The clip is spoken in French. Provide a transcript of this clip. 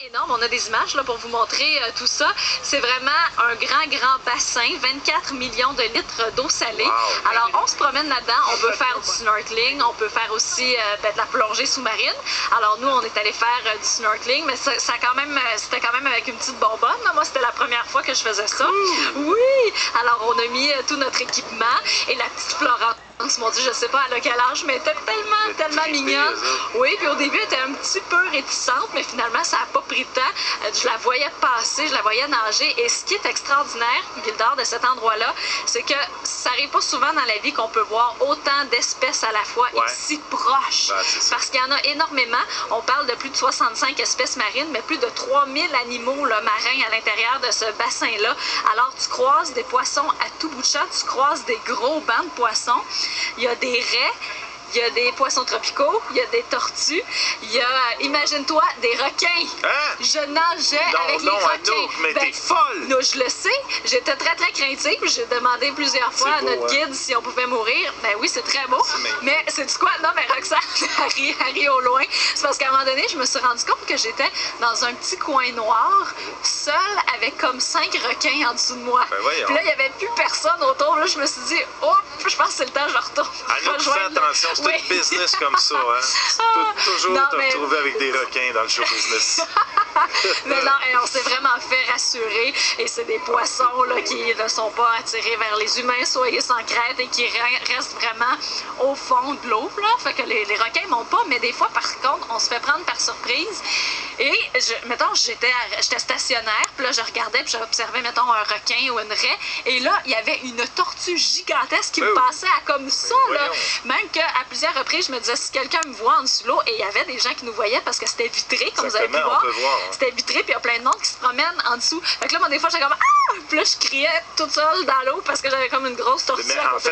Énorme, on a des images là, pour vous montrer tout ça. C'est vraiment un grand bassin, 24 millions de litres d'eau salée. Wow, alors on se promène là-dedans, on peut faire du snorkeling, on peut faire aussi de la plongée sous-marine. Alors nous on est allé faire du snorkeling, mais c'était quand même avec une petite bonbonne. Moi c'était la première fois que je faisais ça. Oui! Alors on a mis tout notre équipement et la petite Florence. Mon Dieu, je sais pas elle a quel âge, mais elle était tellement mignonne. Oui, puis au début, elle était un petit peu réticente, mais finalement, ça n'a pas pris de temps. Je la voyais passer, je la voyais nager. Et ce qui est extraordinaire, Gildor, de cet endroit-là, c'est que ça n'arrive pas souvent dans la vie qu'on peut voir autant d'espèces à la fois et si proches. Parce qu'il y en a énormément. On parle de plus de 65 espèces marines, mais plus de 3000 animaux là, marins à l'intérieur de ce bassin-là. Alors, tu croises des poissons à tout bout de champ, tu croises des gros bancs de poissons. Il y a des raies, il y a des poissons tropicaux, il y a des tortues, il y a, imagine-toi, des requins. Hein? Je nageais avec les requins. Anouk, mais t'es folle! Non, je le sais, j'étais très craintive. J'ai demandé plusieurs fois à notre guide si on pouvait mourir. Ben oui, c'est très beau. Mais c'est quoi? Non, mais Roxane, elle rit au loin. C'est parce qu'à un moment donné, je me suis rendu compte que j'étais dans un petit coin noir, seule, avec comme 5 requins en dessous de moi. Ben voyons. Puis là, il n'y avait plus personne autour. Là, je me suis dit, oh, je pense que c'est le temps, je retourne. Anouk, fais attention, c'est une business comme ça. Hein? Tu peux toujours te retrouver avec des requins dans le show business. Mais non, on s'est vraiment fait rassurer. Et c'est des poissons là, qui ne sont pas attirés vers les humains, soyez sans crainte, et qui restent vraiment au fond de l'eau. Fait que les requins montent pas, mais des fois, par contre, on se fait prendre par surprise. Et, mettons, j'étais stationnaire, puis là, je regardais, puis j'observais, mettons, un requin ou une raie. Et là, il y avait une tortue gigantesque qui me passait à comme ça. Là. Même qu'à plusieurs reprises, je me disais, si quelqu'un me voit en dessous de l'eau, et il y avait des gens qui nous voyaient parce que c'était vitré, comme vous avez pu voir. C'était vitré, puis il y a plein de monde qui se promène en dessous. Fait que là, moi, des fois, j'étais comme, ah! Puis là, je criais toute seule dans l'eau parce que j'avais comme une grosse tortue à côté.